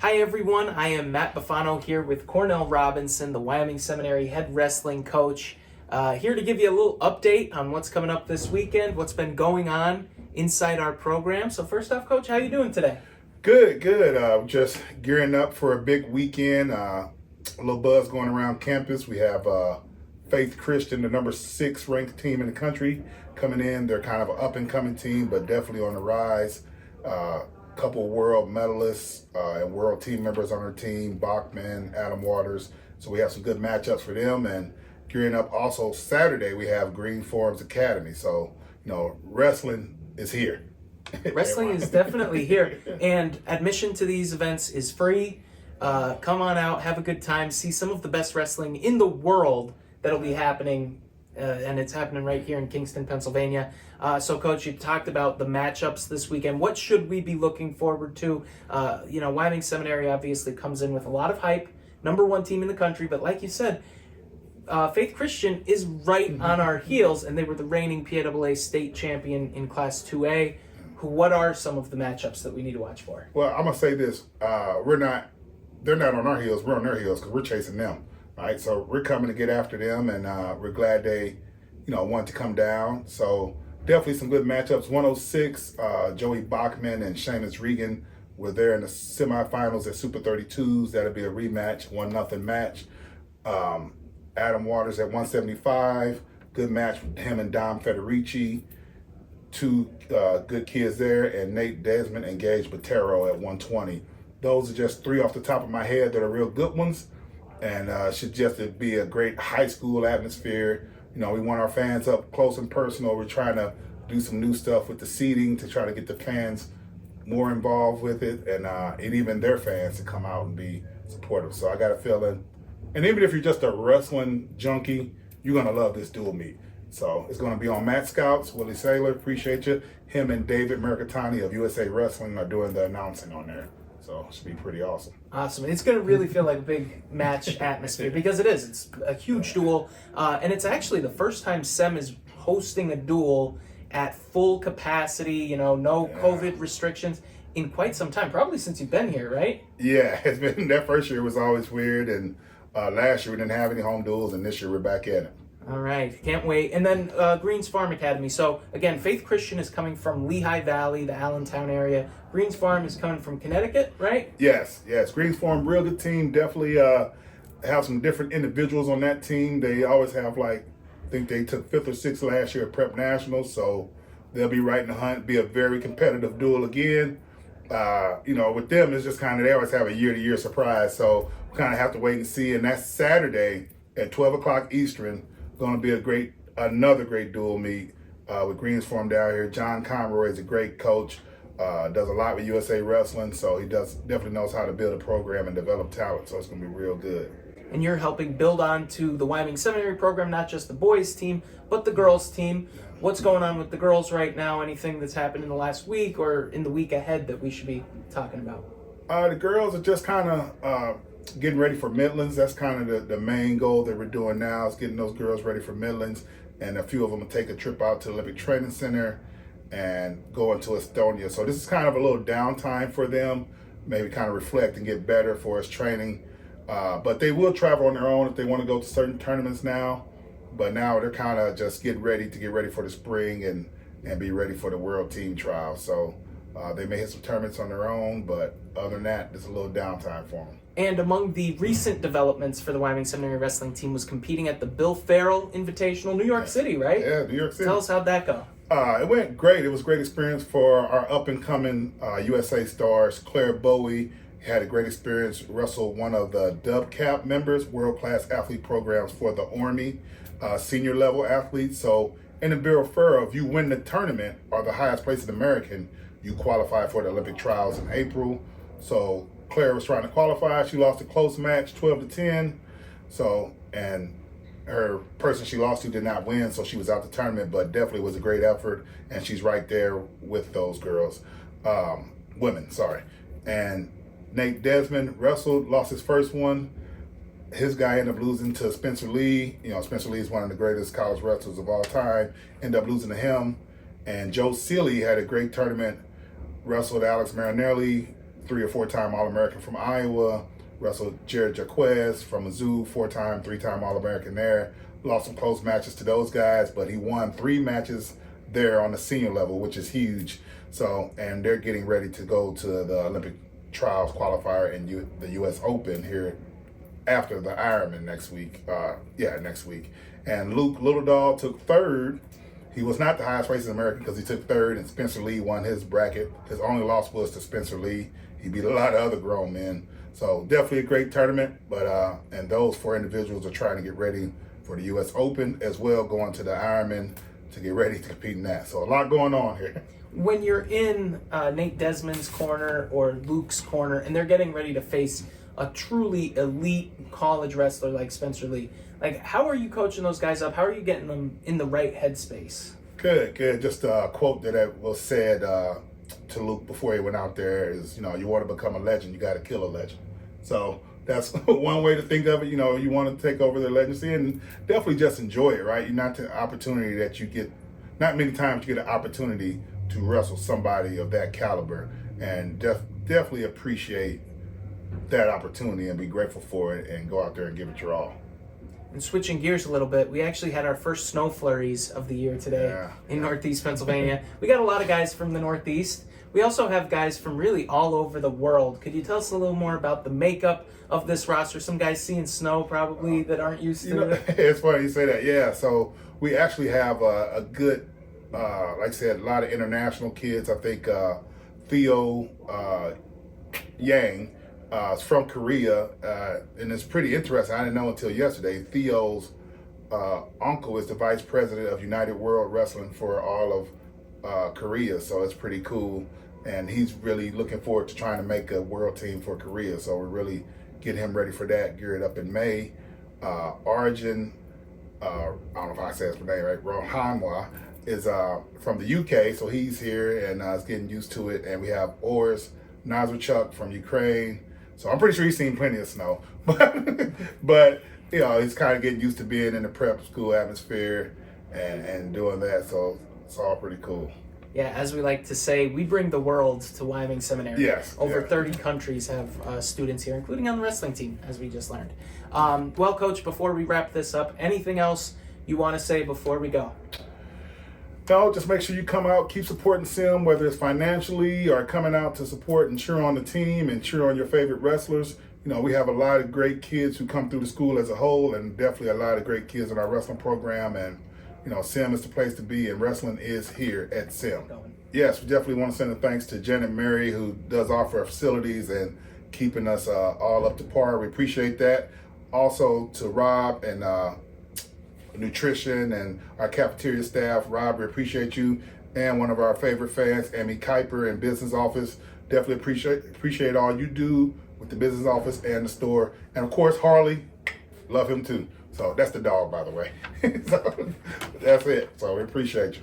Hi everyone, I am Matt Bufano here with Cornell Robinson, the Wyoming Seminary head wrestling coach. Here to give you a little update on what's coming up this weekend, what's been going on inside our program. So first off, Coach, how are you doing today? Good. Just gearing up for a big weekend. A little buzz going around campus. We have Faith Christian, the number 6 ranked team in the country, coming in. They're kind of an up and coming team, but definitely on the rise. Couple world medalists and world team members on our team, Bachman, Adam Waters. So we have some good matchups for them. And gearing up also Saturday, we have Green Forums Academy. So, wrestling is here. Wrestling is definitely here. And admission to these events is free. Come on out, have a good time, see some of the best wrestling in the world that'll be happening. And it's happening right here in Kingston, Pennsylvania. So, Coach, you talked about the matchups this weekend. What should we be looking forward to? Wyoming Seminary obviously comes in with a lot of hype, number 1 team in the country. But like you said, Faith Christian is right on our heels, and they were the reigning PAAA state champion in Class 2A. What are some of the matchups that we need to watch for? Well, I'm going to say this. They're not on our heels. We're on their heels because we're chasing them. Right, so we're coming to get after them, and we're glad they, wanted to come down. So definitely some good matchups. 106, Joey Bachman and Seamus Regan were there in the semifinals at Super 32s. That'll be a rematch, 1-0 match. Adam Waters at 175, good match with him and Dom Federici. 2 good kids there, and Nate Desmond and Gage Botero at 120. Those are just 3 off the top of my head that are real good ones. And should just be a great high school atmosphere. We want our fans up close and personal. We're trying to do some new stuff with the seating to try to get the fans more involved with it, and even their fans to come out and be supportive. So I got a feeling, and even if you're just a wrestling junkie, you're going to love this dual meet. So it's going to be on Matt Scouts, Willie Saylor, appreciate you. Him and David Mercatani of USA Wrestling are doing the announcing on there. So it should be pretty awesome. Awesome. It's going to really feel like a big match atmosphere because it is. It's a huge duel. And it's actually the first time SEM is hosting a duel at full capacity, no COVID restrictions in quite some time. Probably since you've been here, right? Yeah, it's been that first year was always weird. And last year we didn't have any home duels. And this year we're back at it. All right, can't wait. And then Greens Farm Academy. So again, Faith Christian is coming from Lehigh Valley, the Allentown area. Greens Farm is coming from Connecticut, right? Yes. Greens Farm, real good team. Definitely have some different individuals on that team. They always have I think they took 5th or 6th last year at Prep Nationals, so they'll be right in the hunt. Be a very competitive duel again. With them, it's just kind of they always have a year-to-year surprise, so we kind of have to wait and see. And that's Saturday at 12 o'clock Eastern. Going to be another great dual meet with Greens Farm down here. John Conroy is a great coach, does a lot with USA Wrestling, so he definitely knows how to build a program and develop talent, so it's going to be real good. And you're helping build on to the Wyoming Seminary program, not just the boys team, but the girls team. What's going on with the girls right now? Anything that's happened in the last week or in the week ahead that we should be talking about? The girls are just kind of getting ready for Midlands. That's kind of the main goal that we're doing now is getting those girls ready for Midlands. And a few of them will take a trip out to the Olympic Training Center and go into Estonia. So this is kind of a little downtime for them, maybe kind of reflect and get better for us training. But they will travel on their own if they want to go to certain tournaments now. But now they're kind of just getting ready for the spring and be ready for the world team trial. So they may hit some tournaments on their own, but other than that, there's a little downtime for them. And among the recent developments for the Wyoming Seminary wrestling team was competing at the Bill Farrell Invitational, New York City, right? Yeah, New York City. Tell us how'd that go. It went great. It was a great experience for our up-and-coming USA stars. Claire Bowie had a great experience, wrestled one of the Dub Cap members, world-class athlete programs for the Army, senior level athletes. So in the Bill Farrell, if you win the tournament or the highest placed American, you qualify for the Olympic trials in April. So Claire was trying to qualify. She lost a close match, 12-10. So, and her person she lost to did not win, so she was out the tournament, but definitely was a great effort, and she's right there with those girls. Women, sorry. And Nate Desmond wrestled, lost his first one. His guy ended up losing to Spencer Lee. Spencer Lee is one of the greatest college wrestlers of all time. Ended up losing to him. And Joe Seeley had a great tournament, wrestled Alex Marinelli, 3 or 4-time All-American from Iowa. Wrestled Jared Jaquez from Mizzou, 4-time, 3-time All-American there. Lost some close matches to those guys, but he won 3 matches there on the senior level, which is huge. So, and they're getting ready to go to the Olympic trials qualifier in the U.S. Open here after the Ironman next week. Next week. And Luke Littledahl took 3rd. He was not the highest rated American because he took 3rd, and Spencer Lee won his bracket. His only loss was to Spencer Lee. He beat a lot of other grown men. So definitely a great tournament. But and those 4 individuals are trying to get ready for the U.S. Open as well, going to the Ironman to get ready to compete in that. So a lot going on here. When you're in Nate Desmond's corner or Luke's corner and they're getting ready to face a truly elite college wrestler like Spencer Lee, like, how are you coaching those guys up? How are you getting them in the right headspace? Good. Just a quote that was said to Luke before he went out there is, you want to become a legend, you got to kill a legend. So that's one way to think of it. You want to take over their legacy and definitely just enjoy it, right? You're not the opportunity that you get, not many times you get an opportunity to wrestle somebody of that caliber, and definitely appreciate that opportunity and be grateful for it and go out there and give it your all. And switching gears a little bit, we actually had our first snow flurries of the year today in Northeast Pennsylvania. We got a lot of guys from the Northeast. We also have guys from really all over the world. Could you tell us a little more about the makeup of this roster? Some guys seeing snow probably that aren't used to it. It's funny you say that. Yeah, so we actually have a good, like I said, a lot of international kids. I think Theo Yang is from Korea, and it's pretty interesting. I didn't know until yesterday. Theo's uncle is the vice president of United World Wrestling for all of Korea, so it's pretty cool. And he's really looking forward to trying to make a world team for Korea. So we're really getting him ready for that, geared up in May. Origin, I don't know if I said his name right, Rohanwa, is from the UK, so he's here and is getting used to it. And we have Ors Nazarchuk from Ukraine. So I'm pretty sure he's seen plenty of snow. But he's kind of getting used to being in the prep school atmosphere and doing that. So it's all pretty cool. Yeah, as we like to say, we bring the world to Wyoming Seminary. Yes. Over 30 countries have students here, including on the wrestling team, as we just learned. Well, Coach, before we wrap this up, anything else you want to say before we go? No, just make sure you come out, keep supporting Sim, whether it's financially or coming out to support and cheer on the team and cheer on your favorite wrestlers. We have a lot of great kids who come through the school as a whole, and definitely a lot of great kids in our wrestling program. And Sim is the place to be, and wrestling is here at Sim. Yes, we definitely want to send a thanks to Jen and Mary, who does offer our facilities and keeping us all up to par. We appreciate that. Also to Rob and nutrition and our cafeteria staff. Rob, we appreciate you. And one of our favorite fans, Amy Kuiper in business office. Definitely appreciate all you do with the business office and the store. And of course, Harley, love him too. So that's the dog, by the way. So that's it. So we appreciate you.